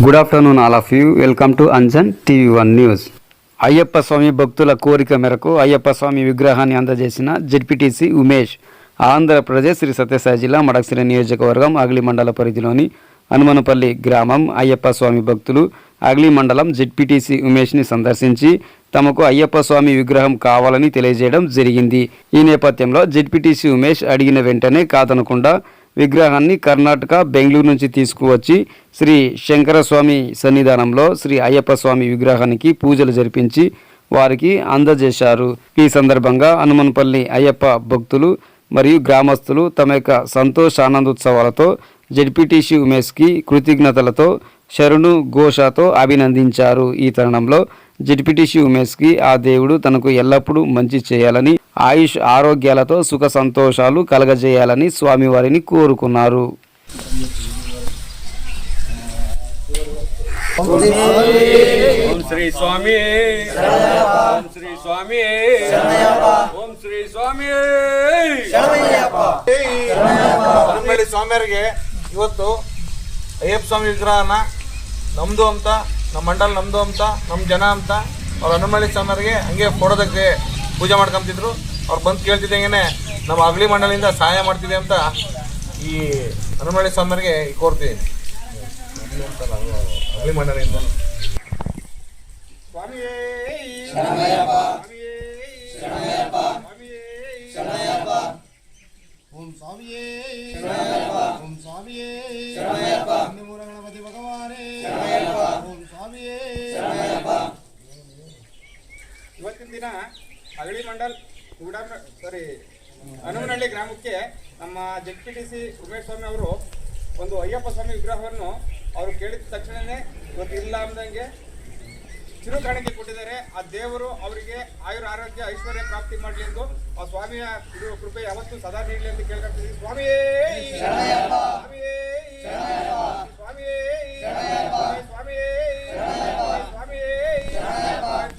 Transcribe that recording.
Good afternoon all of you. Welcome to Anjan TV1 news. Ayyappa Swamy భక్తుల కోరిక మేరకు అయ్యప్ప స్వామి విగ్రహాన్ని అందజేసిన జెడ్పీటీసీ ఉమేష్ ఆంధ్రప్రదేశ్ శ్రీ సత్యసాయి జిల్లా మడకశిర నియోజకవర్గం అగ్లి మండల పరిధిలోని హనుమనపల్లి గ్రామం అయ్యప్ప స్వామి భక్తులు అగ్లి మండలం జెడ్పీటీసీ ఉమేష్ని సందర్శించి తమకు అయ్యప్ప స్వామి విగ్రహం కావాలని తెలియజేయడం జరిగింది. ఈ నేపథ్యంలో జెడ్పీటీసీ ఉమేష్ అడిగిన వెంటనే కాదనకుండా విగ్రహాన్ని కర్ణాటక బెంగళూరు నుంచి తీసుకువచ్చి శ్రీ శంకరస్వామి సన్నిధానంలో శ్రీ అయ్యప్ప స్వామి విగ్రహానికి పూజలు జరిపించి వారికి అందజేశారు. ఈ సందర్భంగా హనుమన్పల్లి అయ్యప్ప భక్తులు మరియు గ్రామస్తులు తమ యొక్క సంతోషానందోత్సవాలతో జెడ్పీటీసీ ఉమేష్కి కృతజ్ఞతలతో శరణు ఘోషతో అభినందించారు. ఈ తరుణంలో జెడ్పీటీసీ ఉమేష్కి ఆ దేవుడు తనకు ఎల్లప్పుడూ మంచి చేయాలని, ఆయుష్ ఆరోగ్యాలతో సుఖ సంతోషాలు కలగజేయాలని స్వామివారిని కోరుకున్నారు. ఓం శ్రీ స్వామి ఓం శ్రీ స్వామి ఓం శ్రీ ಸ್ವಾಮಿ ಹನುಮಳ್ಳಿ ಸ್ವಾಮಿಯರಿಗೆ ಇವತ್ತು ಅಯ್ಯಪ್ಪ ಸ್ವಾಮಿ ವಿಗ್ರಹನ ನಮ್ಮದು ಅಂತ, ನಮ್ಮ ಮಂಡಲ ನಮ್ಮದು ಅಂತ, ನಮ್ಮ ಜನ ಅಂತ ಅವ್ರು ಹನುಮಳ್ಳಿ ಸ್ವಾಮಿಯರಿಗೆ ಹಂಗೆ ಫೋಟೋದಕ್ಕೆ ಪೂಜೆ ಮಾಡ್ಕೊಂತಿದ್ರು. ಅವ್ರು ಬಂದು ಕೇಳ್ತಿದ್ದಂಗೆ ನಮ್ಮ ಅಗ್ಲಿ ಮಂಡಲಿಂದ ಸಹಾಯ ಮಾಡ್ತಿದೆ ಅಂತ ಈ ಹನುಮಳ್ಳಿ ಸ್ವಾಮಿಯರಿಗೆ ಕೋರ್ತೀವಿ. ಅಗ್ಲಿ ಮಂಡಲಿಂದ ಸ್ವಾಮಿಯೇ ಓಂ ಸ್ವಾಮಿಯೇ ಓಂ ಸ್ವಾಮಿಯೇ ಮೂಲ ಗಣಪತಿ ಭಗವಾನೇ ಓಂ ಸ್ವಾಮಿಯೇ. ಇವತ್ತಿನ ದಿನ ಅಗಳಿ ಮಂಡಲ್ ಹನುಮನಹಳ್ಳಿ ಗ್ರಾಮಕ್ಕೆ ನಮ್ಮ ಜೆಡ್ಪೀಟಿಸಿ ಉಮೇಶ್ ಸ್ವಾಮಿ ಅವರು ಒಂದು ಅಯ್ಯಪ್ಪ ಸ್ವಾಮಿ ವಿಗ್ರಹವನ್ನು ಅವರು ಕೇಳಿದ ತಕ್ಷಣವೇ ಇವತ್ತು ಇಲ್ಲ ಅಂದಂಗೆ ಚಿರು ಕಾಣಿಕೆ ಕೊಟ್ಟಿದ್ದಾರೆ. ಆ ದೇವರು ಅವರಿಗೆ ಆಯುರ ಆರೋಗ್ಯ ಐಶ್ವರ್ಯ ಪ್ರಾಪ್ತಿ ಮಾಡಲಿ ಎಂದು ಆ ಸ್ವಾಮಿಯ ಕೃಪೆ ಯಾವತ್ತೂ ಸದಾ ನೀಡಲಿ ಎಂದು ಕೇಳ್ಕೊಳ್ತೀವಿ. ಸ್ವಾಮಿಯೇ